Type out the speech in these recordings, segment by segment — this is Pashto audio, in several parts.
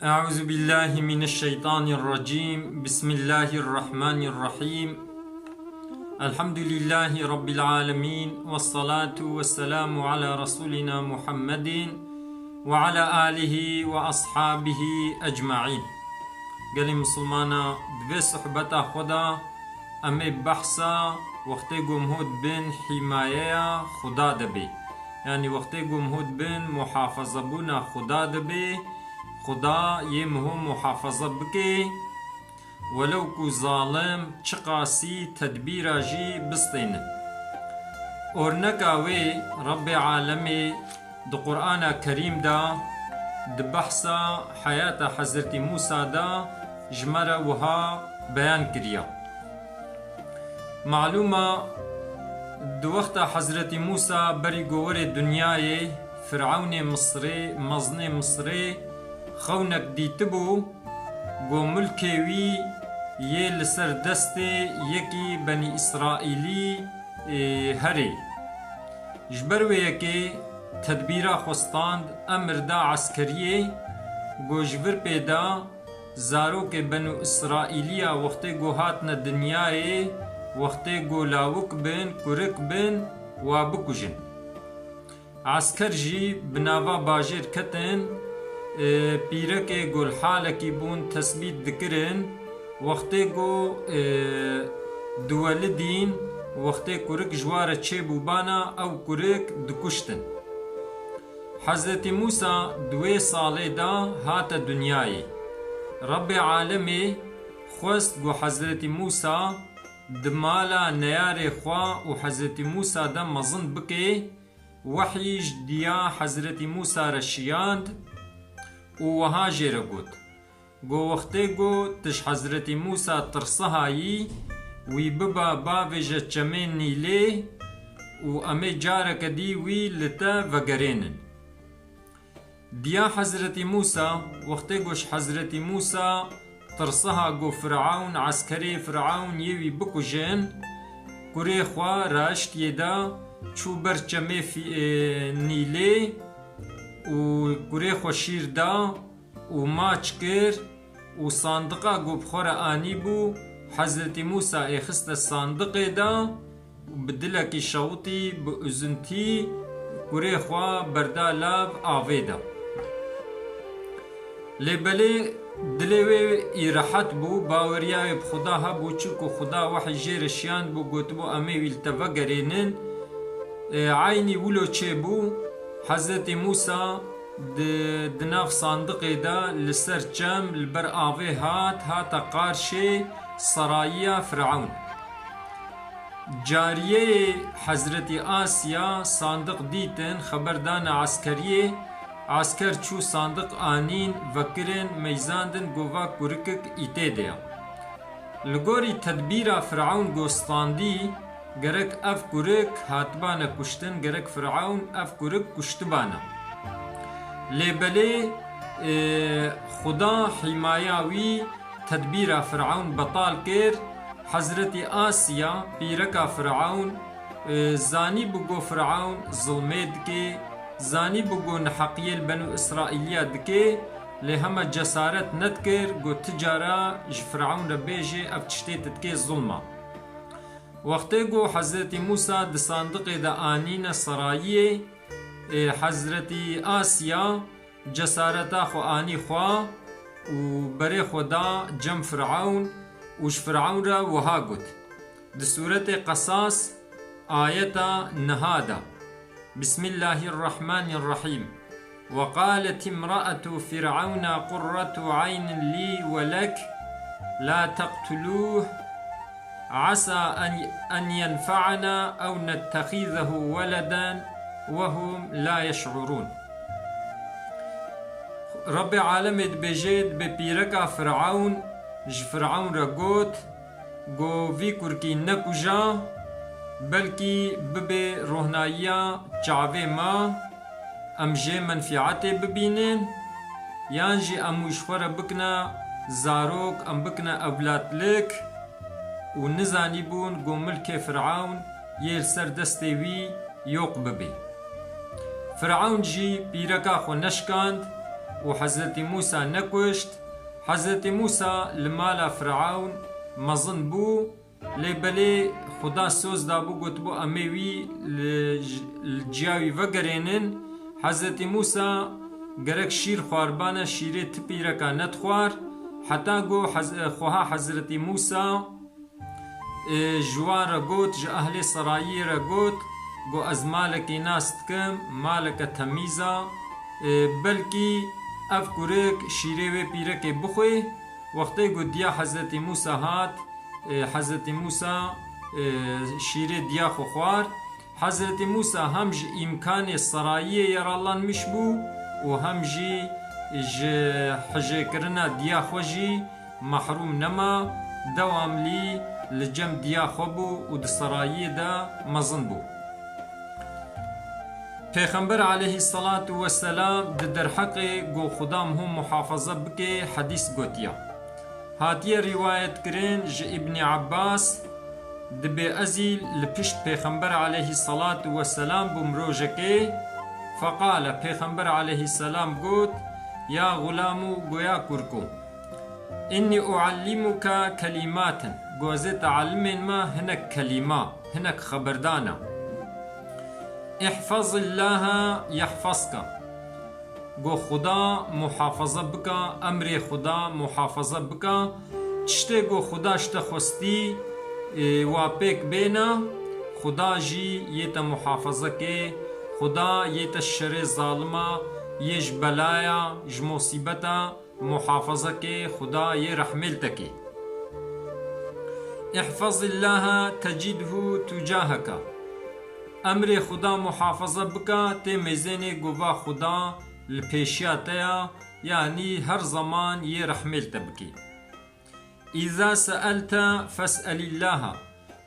أعوذ بالله من الشيطان الرجيم. بسم الله الرحمن الرحيم. الحمد لله رب العالمين، والصلاة والسلام على رسولنا محمد وعلى آله وأصحابه أجمعين. قال مسلمانا دبي صحبتا خدا أمي بحثا وقت جمهود بين حماية خدا دبي، يعني وقت جمهود بين محافظة بنا خدا دبي، خدا يمه محافظة بكي ولو كو ظالم چقاسي تدبير جي بسطين. اورنكاوي رب عالمي دو قرآن كريم دا دبحثا حياة حضرت موسى دا جمرة وها بيان كريا. معلومة دو وقت حضرت موسى بري قوور دنياي فرعون مصري مزن مصري خونك ديتبو گو ملكوي يه لسر دستي يكي بني إسرائيلي هري جبرو يكي تدبيرا خستاند أمر دا عسكريه گو جبر پیدا زارو کے بنو إسرائيليا وقتی گو هاتنا دنیاي وقتی گو لاوك بن كورك بن وابكوجن عسكر جي بناوا باجر كتن پیرک گل حالکی بون تثبیت دکرن وقتی گو دولدین وقتی کرک جوار چه بوبانا او کرک دکشتن. حضرت موسى دوی ساله دا هات دنیای رب عالمی خواست گو حضرت موسى دمالا نیار خوا و حضرت موسى دا مزن بکه وحیش دیا حضرت موسى رشیاند وها جيرا گو وقتی گو تش حضرت موسى ترصهایی وی ببا باویجا چمین نیلی و امی جارا کدی وی لتا وگرینن. دیا حضرت موسى وقتی گوش حضرت موسى ترصها گو فرعون عسكري فرعون يوي بكو جن كوري خوا راشت يدا چو بر چمه في نیلی و گره خوشیر دا و ماچ کر و صندقه گو بخور آنی بو حضرت موسى اخست صندقه دا و بدلکی شوطی با ازنتی گره خوا بردا لاب آوه دا لیبلی دلوی ایرحت بو باوریای بخدا ها بو چکو خدا وحی جیر شیان بو گوتبو امی ویلتفا گرینن عینی ولو چه بو حضرت موسى دناف صندوق دا لسر چم لبر آوه هات قارشي سرايا فرعون. جاريه حضرت آسيا صندوق ديتن خبردان عسكريه عسكر چو صندوق آنين وكرن ميزاندن گووا كوركك ايتيديا لگوري تدبير فرعون گوستاندي گرک اف کورک هاتبانه کشتن گرک فرعون اف کورک کشتبانه لیبلی خدا حمایاوی تدبیر فرعون بطال کر. حضرت آسیا پیرکا فرعون زانی بگو فرعون ظلمید که زانی بگو نحقیل بنو اسرائیلیت که لهم جسارت ند کر گو تجارا فرعون ربیجه اف چشتیتت که ظلمه. وقتی گو حضرت موسى د صندوق د آنین سرایه حضرت آسیا جسارتا خو آنی خوا و بره خدا جم فرعون وش فرعون را وها گوت د سورة قصاص آیتا نهادا. بسم الله الرحمن الرحيم. وقالت امرأة فرعون قرة عين لي ولك لا تقتلوه عسى أن ينفعنا أو نتخذه ولدا وهم لا يشعرون. رب عالم بجد بپیرکا فرعون فرعون را گوت گو وی کرکی نکو جا بلکی ببه روحنایا چاوه ما ام جه منفعات ببینن یان جه اموش خور بکنا زاروک ام بکنا اولاد لک و نزانی بون گو ملک فرعون یل سر دسته وی یوق ببی. فرعون جی پیرکا خو نشکاند و حضرت موسى نکشت. حضرت موسى لمالا فرعون مزن بو لبلی خدا سوز دا بو گوت بو امیوی الجیاوی وگرینن. حضرت موسى گرک شیر خواربانه شیره تپی رکا ند خوار حتی گو خواه حضرت موسى جوان را گوت جا اهل سرایی را گوت گو از مالکی ناست کم مالک تمیزا بلکی اف کرک شیره و پیرک بخوی. وقتی گو دیا حضرت موسى هات حضرت موسى شیره دیا خو خوار. حضرت موسى هم جی امکان سرایی یرالان مشبو و هم جی حجه کرنا دیا خوشی محروم نما دوام لی لجم دیا خوبو و د سرایی دا مزن بو. پیغمبر علیه الصلاة والسلام در حق گو خدام هم محافظه بکه حدیث گوتیا. هاتیه روایت کرن ج ابن عباس دبی ازیل لپشت پیغمبر علیه الصلاة والسلام بمروجکه فقال پیغمبر علیه السلام گوت یا غلامو گویا کرکو إني أعلمك كلمات جوزي تعلم ما هناك كلمة هناك خبردانا احفظ الله يحفظك جو خدا محافظة بك أمر خدا محافظة بك تشتي جو خدا اشتخوستي وابيك بينا خدا جي يتا محافظة كي خدا يتا الشر ظالمة يج بلايا ج مصيبتا محافظه کے خدا یہ رحمت کی. احفظ اللہ تجده تجاہک امر خدا محافظه بکا تے میزین گوا خدا لپیشیاتیا یعنی ہر زمان یہ رحمت بکی. اذا سألت فاسأل الله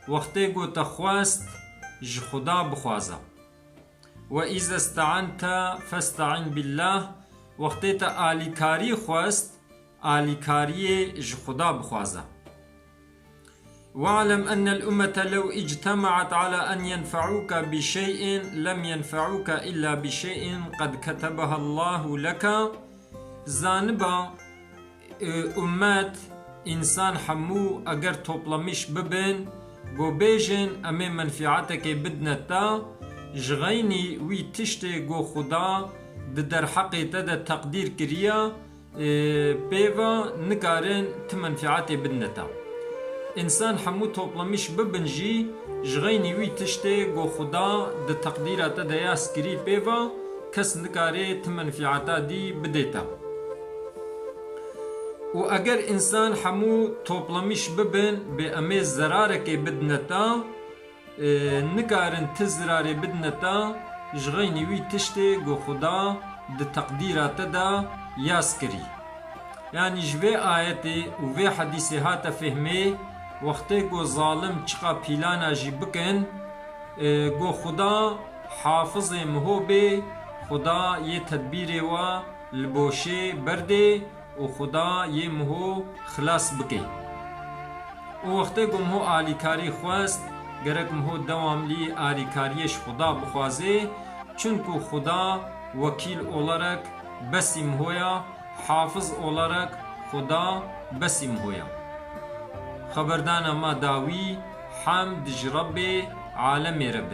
وقتی گو تخواست ج خدا بخوازا. و اذا استعنت فاستعن بالله وقتی تا آلیکاری خواست آلیکاری ج خدا بخوازه. واعلم أن الأمة لو اجتمعت على أن ينفعوك بشيء لم ينفعوك إلا بشيء قد كتبها الله لك. زانبا أمات إنسان حمو أجر توبلمش ببن گو بیجن أمي منفعتك بدنتا جغيني وي تشتي گو خدا در حقی تا تقدیر کریا پیوا نکارن تمنفعات بدنتا. انسان حمو توپلمش ببنجی جغینی وی تشته گو خدا د تقدیرات دا یاس کری پیوا کس نکاره تمنفعاتا دی بدیتا. و اگر انسان حمو توپلمش ببن به امی زرارک بدنتا نکارن تزرار بدنتا جغینی وی تشته گو خدا د تقدیرات دا یاس کری. یعنی جوی آیتی و وی حدیثی ها تفهمی وقتی گو ظالم چقا پیلانا جی بکن گو خدا حافظ مهوبه خدا یہ تدبیر و لبوشه برده و خدا یہ مهو خلاص بکه. و وقتی گو مهو آلیکاری خواست گرک مهو دوام لی آلیکاریش خدا بخوازه چونکو خدا وکیل olarak besim hoya hafız olarak خدا besim hoya. خبردان ما داوی حمد رب عالم رب.